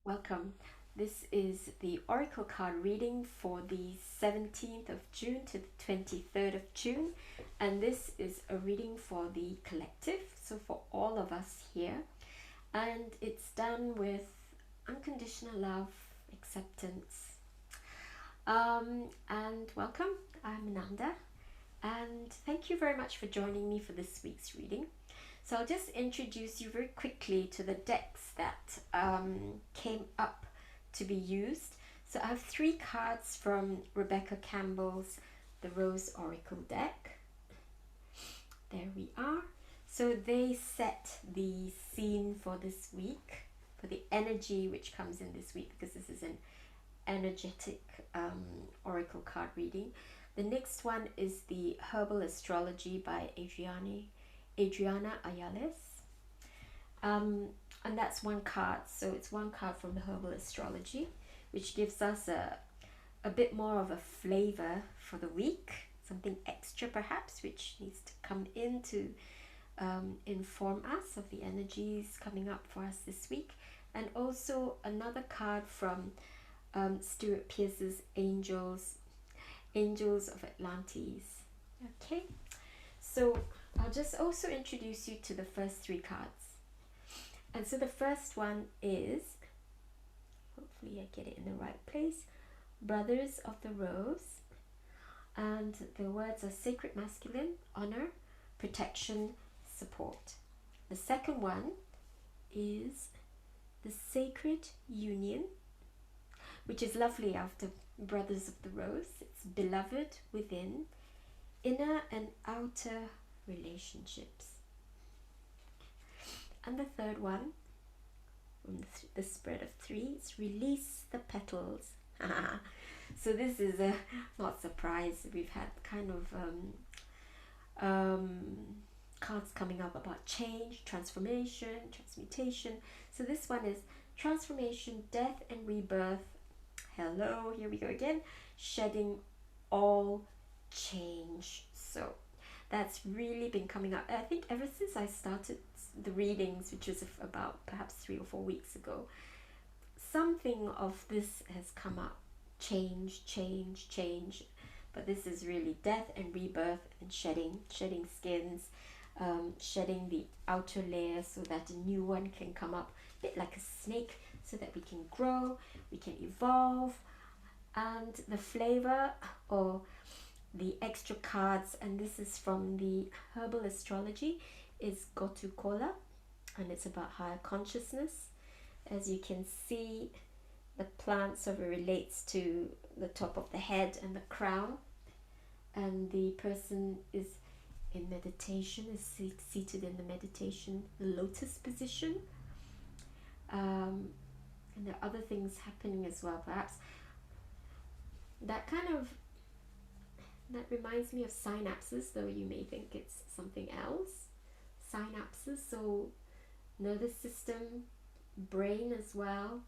Welcome. This is the Oracle card reading for the 17th of June to the 23rd of June, and this is a reading for the collective, so for all of us here, and it's done with unconditional love, acceptance. And welcome. I'm Nanda, and thank you very much for joining me for this week's reading. So I'll just introduce you very quickly to the decks that came up to be used. So I have 3 cards from Rebecca Campbell's The Rose Oracle deck. There we are. So they set the scene for this week, for the energy which comes in this week, because this is an energetic oracle card reading. The next one is the Herbal Astrology by Adriana Ayales, and that's 1 card, so it's 1 card from the Herbal Astrology, which gives us a bit more of a flavor for the week, something extra perhaps which needs to come in to inform us of the energies coming up for us this week, and also another card from Stuart Pearce's Angels of Atlantis. Okay, so I'll just also introduce you to the first 3 cards. And so the first one is, hopefully I get it in the right place, Brothers of the Rose. And the words are sacred masculine, honor, protection, support. The second one is the Sacred Union, which is lovely after Brothers of the Rose. It's beloved within, inner and outer relationships. And the third one, from the spread of 3, is Release the Petals. So this is a not surprise. We've had kind of cards coming up about change, transformation, transmutation. So this one is transformation, death and rebirth. Hello, here we go again. Shedding all change. So that's really been coming up, I think, ever since I started the readings, which was about perhaps 3 or 4 weeks ago. Something of this has come up. Change. But this is really death and rebirth and shedding skins, shedding the outer layer so that a new one can come up, a bit like a snake, so that we can grow, we can evolve. And the flavor, or the extra cards, and this is from the Herbal Astrology, is Gotu Kola, and it's about higher consciousness. As you can see, the plant sort of relates to the top of the head and the crown, and the person is in meditation, is seated in the meditation, the lotus position. And there are other things happening as well, perhaps. That reminds me of synapses, though you may think it's something else. Synapses, so nervous system, brain as well.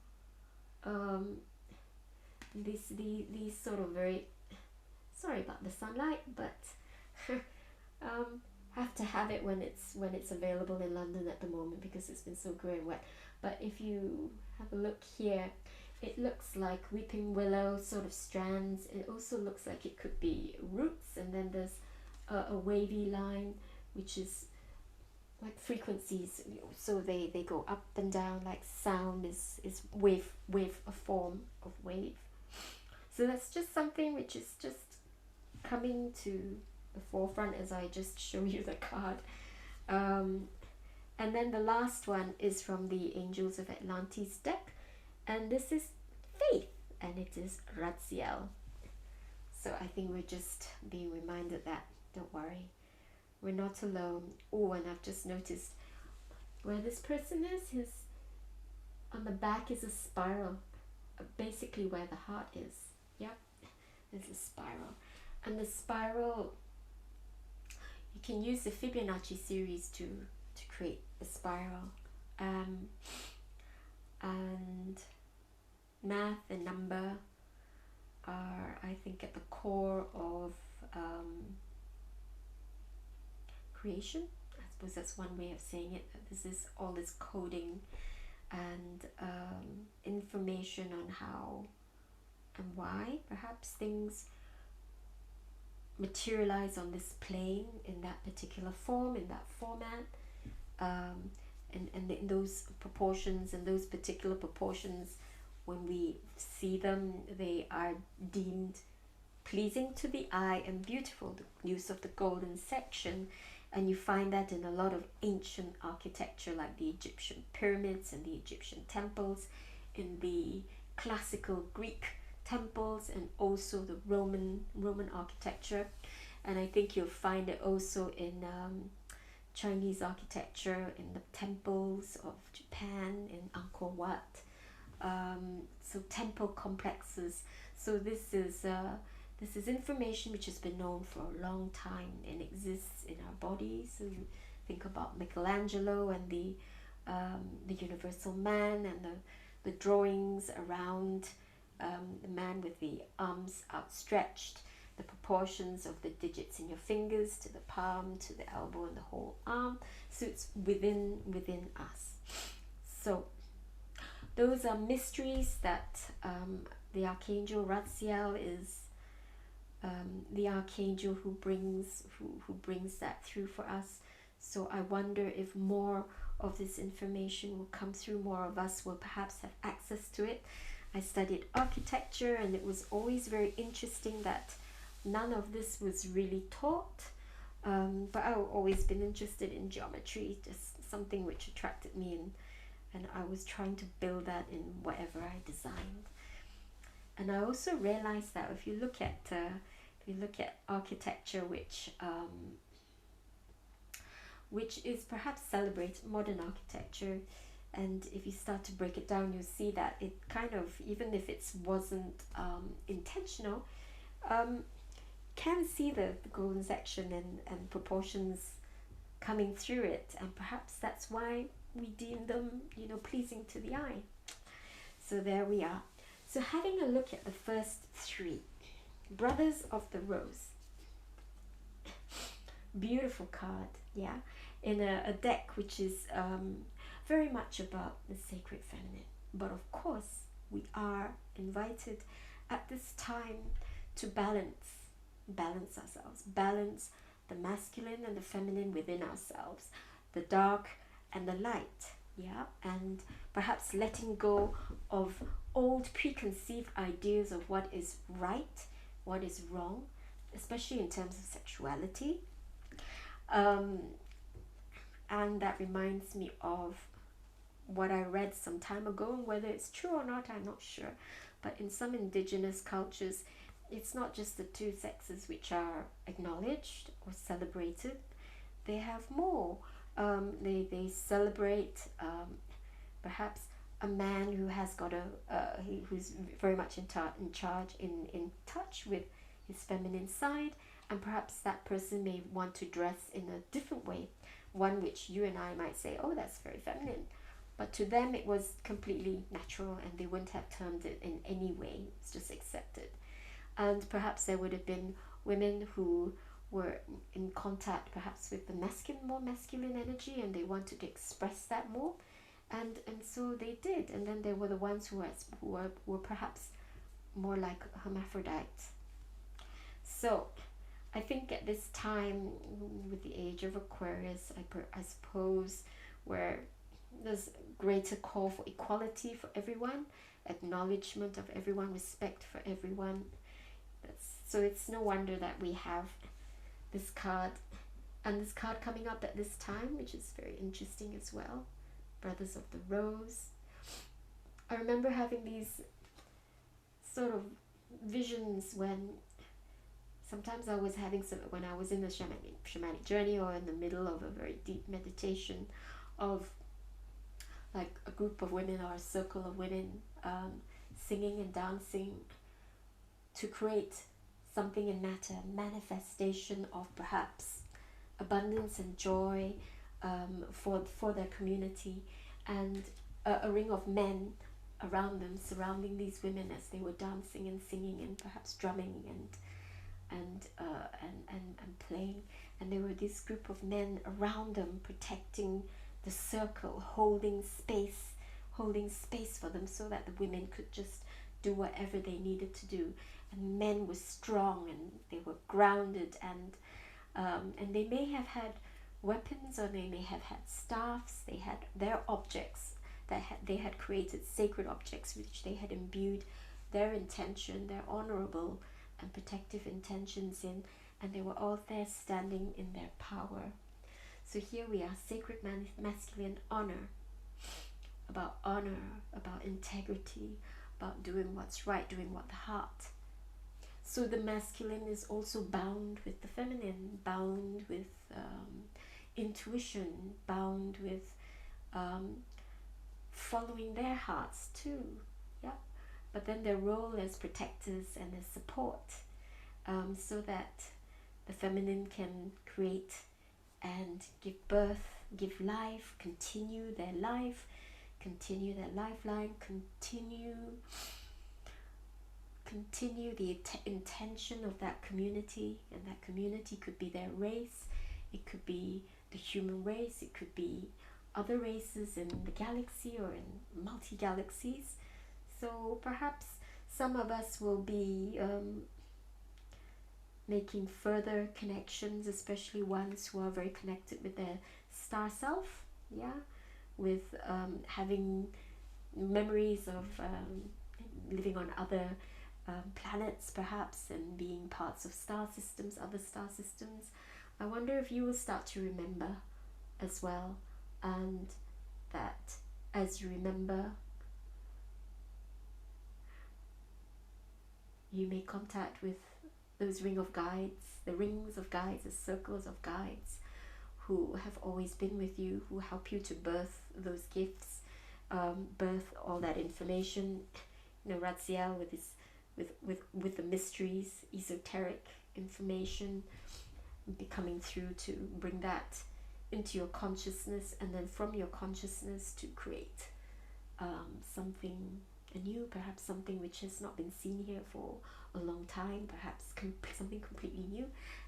These sort of very, sorry about the sunlight, but have to have it when it's available in London at the moment, because it's been so grey and wet. But if you have a look here, it looks like weeping willow sort of strands. It also looks like it could be roots, and then there's a wavy line, which is like frequencies, so they go up and down, like sound is wave, a form of wave. So that's just something which is just coming to the forefront as I just show you the card. And then the last one is from the Angels of Atlantis deck, and this is Faith, and it is Raziel. So I think we're just being reminded that, don't worry, we're not alone. Oh, and I've just noticed where this person is on the back is a spiral, basically where the heart is. Yeah, there's a spiral, and the spiral, you can use the Fibonacci series to create the spiral, and math and number are, I think, at the core of creation. I suppose that's one way of saying it. This is all this coding and information on how and why perhaps things materialize on this plane in that particular form, in that format, um, and in those proportions, and those particular proportions, when we see them, they are deemed pleasing to the eye and beautiful. The use of the golden section, and you find that in a lot of ancient architecture, like the Egyptian pyramids and the Egyptian temples, in the classical Greek temples, and also the Roman architecture. And I think you'll find it also in Chinese architecture, in the temples of Japan, in Angkor Wat. So temple complexes. So this is information which has been known for a long time and exists in our bodies. So you think about Michelangelo and the universal man, and the drawings around the man with the arms outstretched, the proportions of the digits in your fingers to the palm, to the elbow, and the whole arm. So it's within us. So those are mysteries that the Archangel Raziel is the archangel who brings that through for us. So I wonder if more of this information will come through, more of us will perhaps have access to it. I studied architecture, and it was always very interesting that none of this was really taught, but I've always been interested in geometry, just something which attracted me, and I was trying to build that in whatever I designed. And I also realized that if you look at architecture, which is perhaps celebrates modern architecture, and if you start to break it down, you'll see that it kind of, even if it wasn't intentional, can see the golden section and proportions coming through it, and perhaps that's why we deem them, pleasing to the eye. So there we are. So having a look at the first three, Brothers of the Rose. Beautiful card, yeah, in a deck which is very much about the sacred feminine. But of course, we are invited at this time to balance ourselves, balance the masculine and the feminine within ourselves, the dark and the light, yeah, and perhaps letting go of old preconceived ideas of what is right, what is wrong, especially in terms of sexuality. And that reminds me of what I read some time ago, and whether it's true or not, I'm not sure. But in some indigenous cultures, it's not just the two sexes which are acknowledged or celebrated. They have more. They celebrate perhaps a man who has got who's very much in charge, in touch with his feminine side, and perhaps that person may want to dress in a different way, one which you and I might say, oh, that's very feminine, but to them it was completely natural, and they wouldn't have termed it in any way. It's just accepted. And perhaps there would have been women who were in contact perhaps with the more masculine energy, and they wanted to express that more, and so they did. And then there were the ones who were perhaps more like hermaphrodites. So I think at this time, with the age of Aquarius, I suppose, where there's greater call for equality for everyone, acknowledgement of everyone, respect for everyone. So it's no wonder that we have this card, and this card coming up at this time, which is very interesting as well, Brothers of the Rose. I remember having these sort of visions when sometimes I was having when I was in the shamanic journey, or in the middle of a very deep meditation, of like a group of women or a circle of women singing and dancing to create something in matter, manifestation of perhaps abundance and joy for their community, and a ring of men around them, surrounding these women as they were dancing and singing and perhaps drumming and playing, and there were this group of men around them, protecting the circle, holding space, holding space for them so that the women could just do whatever they needed to do. And men were strong and they were grounded, and they may have had weapons, or they may have had staffs. They had their objects that they had created, sacred objects which they had imbued their intention, their honorable and protective intentions in, and they were all there standing in their power. So here we are, sacred masculine honor, about integrity, about doing what's right, doing what the heart. So the masculine is also bound with the feminine, bound with intuition, bound with following their hearts too. Yeah, but then their role as protectors and as support, so that the feminine can create and give birth, give life, continue their life, continue their lifeline, continue the intention of that community, and that community could be their race, it could be the human race, it could be other races in the galaxy or in multi-galaxies. So perhaps some of us will be making further connections, especially ones who are very connected with their star self, yeah, with having memories of living on other planets perhaps, and being parts of star systems, other star systems. I wonder if you will start to remember as well, and that as you remember, you make contact with those rings of guides, the circles of guides who have always been with you, who help you to birth those gifts, birth all that information. Raziel with his with the mysteries, esoteric information coming through to bring that into your consciousness, and then from your consciousness to create something anew, perhaps something which has not been seen here for a long time, perhaps something completely new,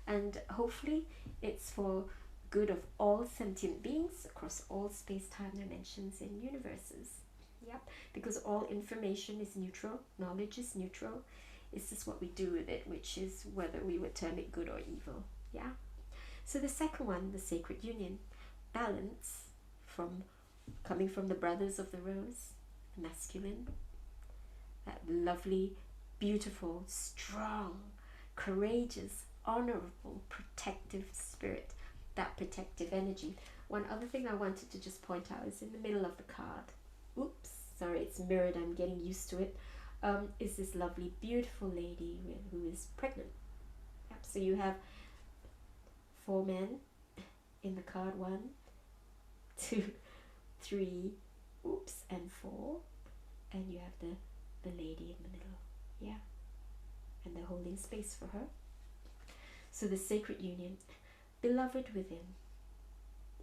and hopefully it's for good of all sentient beings across all space-time dimensions and universes. Yep, because all information is neutral, knowledge is neutral. It's just what we do with it, which is whether we would term it good or evil. Yeah. So the second one, the sacred union, balance, coming from the brothers of the rose, masculine, that lovely, beautiful, strong, courageous, honorable, protective spirit, that protective energy. One other thing I wanted to just point out is in the middle of the card. Oops, sorry, it's mirrored, I'm getting used to it. Is this lovely, beautiful lady who is pregnant. Yep, so you have 4 men in the card, 1, 2, 3, oops, and 4, and you have the lady in the middle, yeah, and they're holding space for her. So the sacred union, beloved within,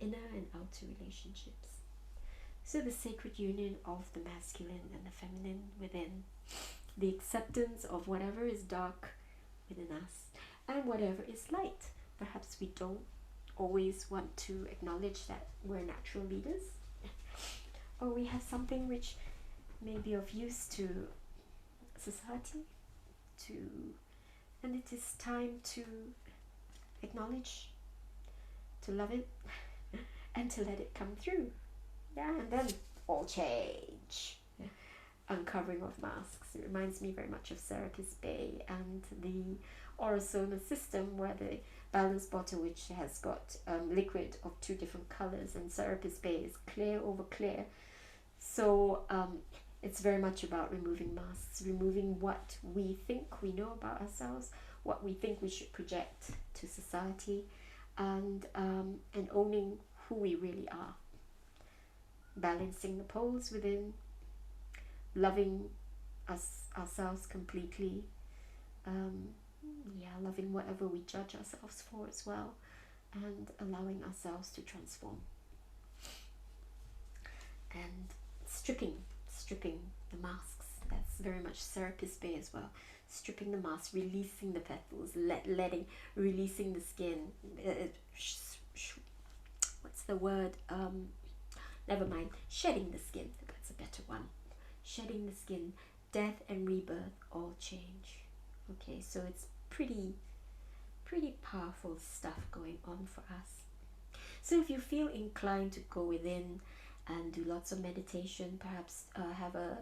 inner and outer relationships. So the sacred union of the masculine and the feminine within, the acceptance of whatever is dark within us and whatever is light. Perhaps we don't always want to acknowledge that we're natural leaders, or we have something which may be of use to society, and it is time to acknowledge, to love it, and to let it come through. Yeah, and then all change. Uncovering of masks. It reminds me very much of Serapis Bay and the Aurosoma system, where the balance bottle, which has got liquid of 2 different colors, and Serapis Bay is clear over clear. So it's very much about removing masks, removing what we think we know about ourselves, what we think we should project to society, and owning who we really are. Balancing the poles within, loving ourselves completely, loving whatever we judge ourselves for as well, and allowing ourselves to transform. And stripping the masks. That's very much Serapis Bay as well. Stripping the masks, releasing the petals, releasing the skin. What's the word? Never mind. Shedding the skin. That's a better one. Shedding the skin, death and rebirth, all change. Okay, so it's pretty powerful stuff going on for us. So if you feel inclined to go within and do lots of meditation, perhaps have a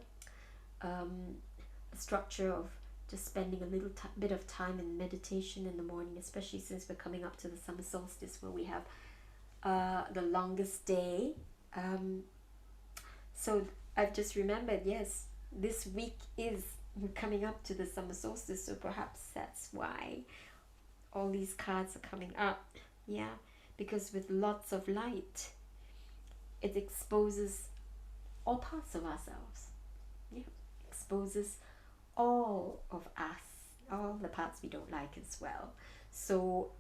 structure of just spending a little bit of time in meditation in the morning, especially since we're coming up to the summer solstice where we have the longest day. So I've just remembered, yes, this week is coming up to the summer solstice, so perhaps that's why all these cards are coming up. Yeah, because with lots of light, it exposes all parts of ourselves. Yeah, exposes all of us, all the parts we don't like as well. So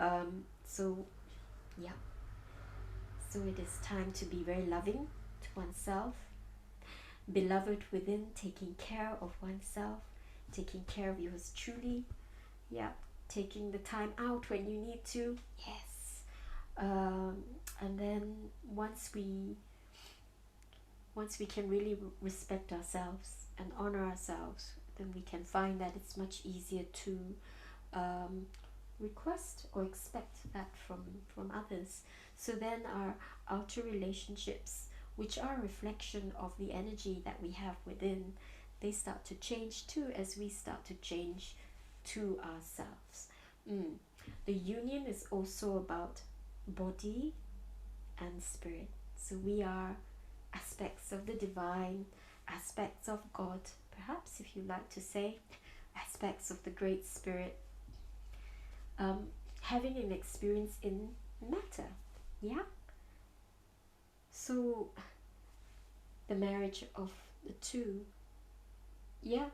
yeah, so it is time to be very loving to oneself, beloved within, taking care of oneself, taking care of yours truly. Yeah, taking the time out when you need to. Yes. And then once we can really respect ourselves and honor ourselves, then we can find that it's much easier to request or expect that from others. So then our outer relationships, which are a reflection of the energy that we have within, they start to change too, as we start to change to ourselves. The union is also about body and spirit. So we are aspects of the divine, aspects of God, perhaps, if you like to say, aspects of the Great Spirit, having an experience in matter. Yeah. So the marriage of the two, yeah,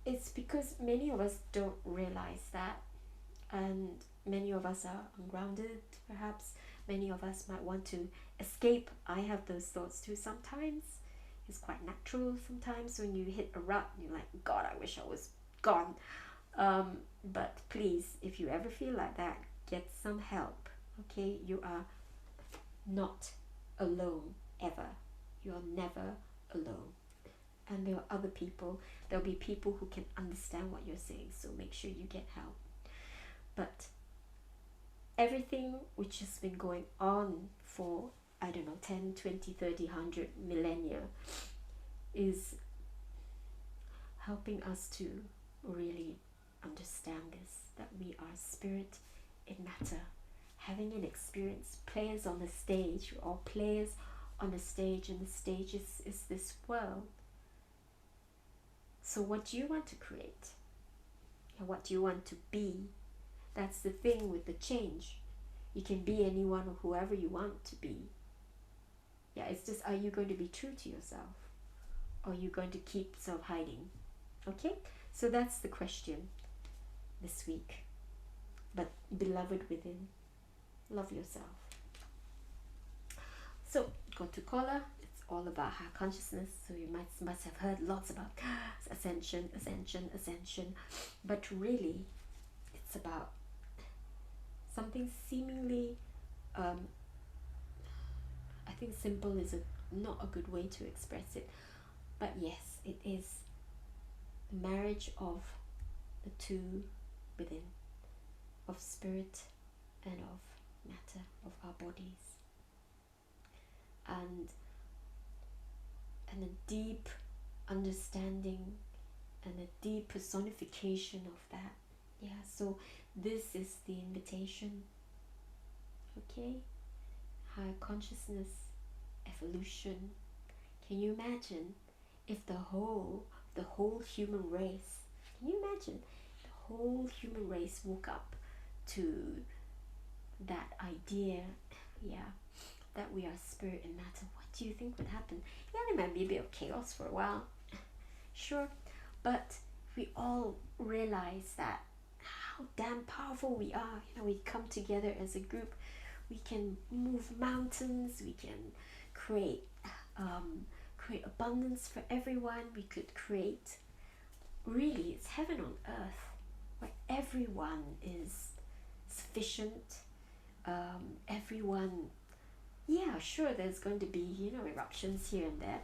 it's because many of us don't realize that, and many of us are ungrounded. Perhaps many of us might want to escape. I have those thoughts too sometimes. It's quite natural sometimes when you hit a rut, you're like, God, I wish I was gone. But please, if you ever feel like that, get some help. Okay, you are not alone ever. You're never alone. And there are other people. There'll be people who can understand what you're saying, so make sure you get help. But everything which has been going on for, I don't know, 10, 20, 30, 100 millennia is helping us to really understand this, that we are spirit in matter, having an experience, players on the stage, or players on a stage, and the stage is this world. So what do you want to create? And what do you want to be? That's the thing with the change. You can be anyone or whoever you want to be. Yeah, it's just, are you going to be true to yourself? Or are you going to keep self hiding? Okay, so that's the question this week. But beloved within, love yourself. So go to Kola. It's all about higher consciousness. So you must have heard lots about ascension, but really it's about something seemingly I think simple is not a good way to express it, but yes, it is the marriage of the two within, of spirit and of matter, of our bodies, and a deep understanding and a deep personification of that. Yeah, so this is the invitation. Okay, higher consciousness, evolution. Can you imagine if the whole human race, can you imagine the whole human race woke up to that idea, yeah, that we are spirit and matter? What do you think would happen? Yeah, there might be a bit of chaos for a while, sure, but we all realize that how damn powerful we are. You know, we come together as a group, we can move mountains, we can create abundance for everyone. We could create, really, it's heaven on earth, where everyone is sufficient. Everyone, yeah, sure, there's going to be, you know, eruptions here and there,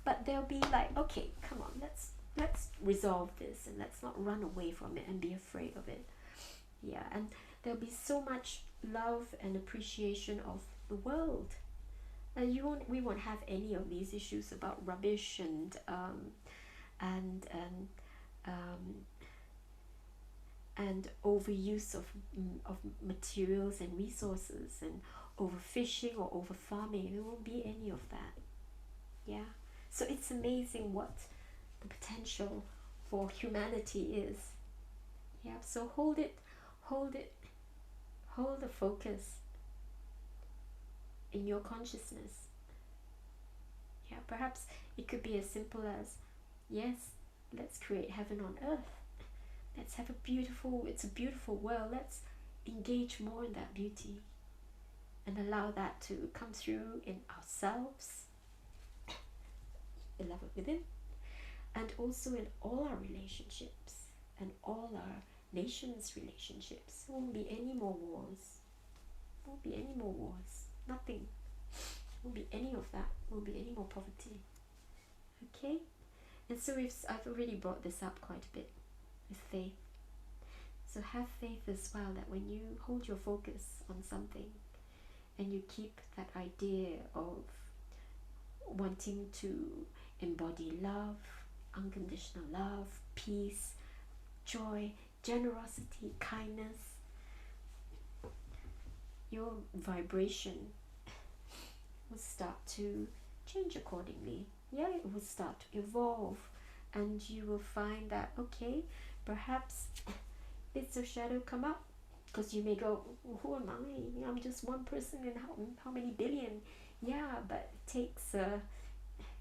But they'll be like, okay, come on, let's resolve this, and let's not run away from it and be afraid of it. Yeah, and there'll be so much love and appreciation of the world. And we won't have any of these issues about rubbish and um, and overuse of materials and resources, and overfishing or over farming. There won't be any of that. Yeah. So it's amazing what the potential for humanity is. Yeah. So hold it, hold the focus in your consciousness. Yeah. Perhaps it could be as simple as, yes, let's create heaven on earth. Let's have it's a beautiful world. Let's engage more in that beauty and allow that to come through in ourselves, beloved within, and also in all our relationships and all our nations' relationships. There won't be any more wars. Won't be any more wars. Nothing. Won't be any of that. Won't be any more poverty. Okay? And so I've already brought this up quite a bit with faith. So have faith as well, that when you hold your focus on something and you keep that idea of wanting to embody love, unconditional love, peace, joy, generosity, kindness, your vibration will start to change accordingly. Yeah, it will start to evolve, and you will find that, okay, perhaps bits of shadow come up, because you may go, who am I? I'm just one person in how many billion? Yeah, but it takes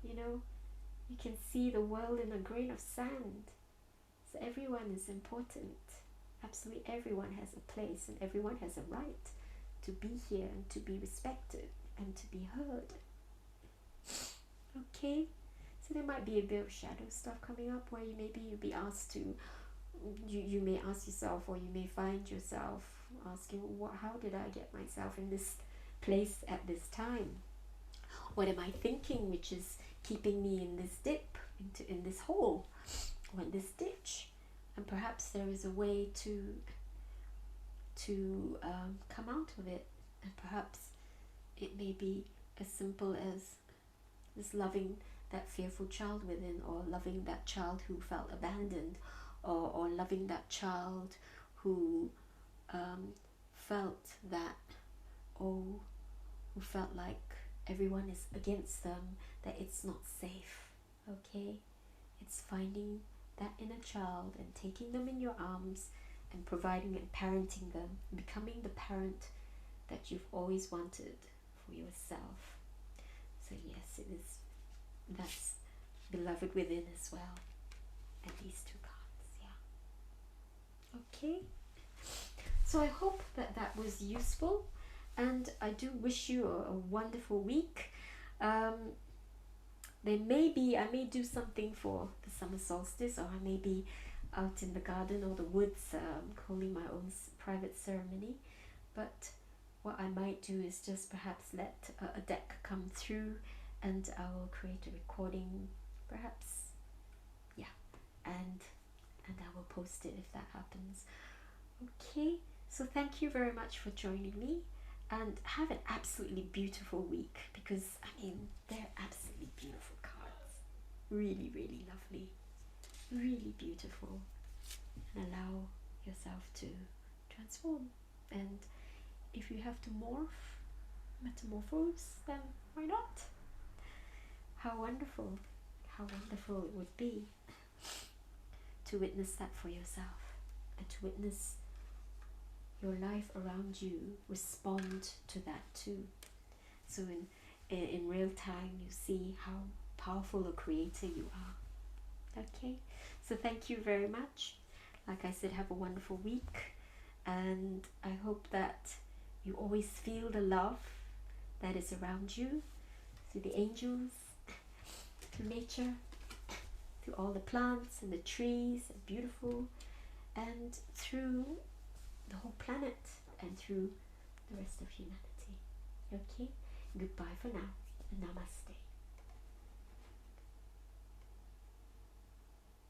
you can see the world in a grain of sand. So everyone is important. Absolutely everyone has a place, and everyone has a right to be here and to be respected and to be heard. Okay, so there might be a bit of shadow stuff coming up where you'll be asked to, you may ask yourself, or you may find yourself asking, how did I get myself in this place at this time? What am I thinking which is keeping me in this dip, in this hole, or in this ditch? And perhaps there is a way to come out of it, and perhaps it may be as simple as just loving that fearful child within, or loving that child who felt abandoned, or loving that child who felt that, who felt like everyone is against them, that it's not safe. Okay, it's finding that inner child and taking them in your arms and providing and parenting them, becoming the parent that you've always wanted for yourself. So yes, it is, that's beloved within as well, and these two cards. Yeah. Okay, so I hope that was useful, and I do wish you a wonderful week. I may do something for the summer solstice, or I may be out in the garden or the woods holding my own private ceremony. But what I might do is just perhaps let a deck come through, and I will create a recording, perhaps, yeah, and I will post it if that happens. Okay, so thank you very much for joining me, and have an absolutely beautiful week, because I mean, they're absolutely beautiful cards. Really, really lovely, really beautiful, and allow yourself to transform. And if you have to metamorphose, then why not? How wonderful it would be to witness that for yourself, and to witness your life around you respond to that too. So in real time, you see how powerful a creator you are. Okay, so thank you very much. Like I said, have a wonderful week, and I hope that you always feel the love that is around you, through the angels, to nature, to all the plants and the trees, and beautiful, and through the whole planet, and through the rest of humanity. Okay, goodbye for now, and namaste.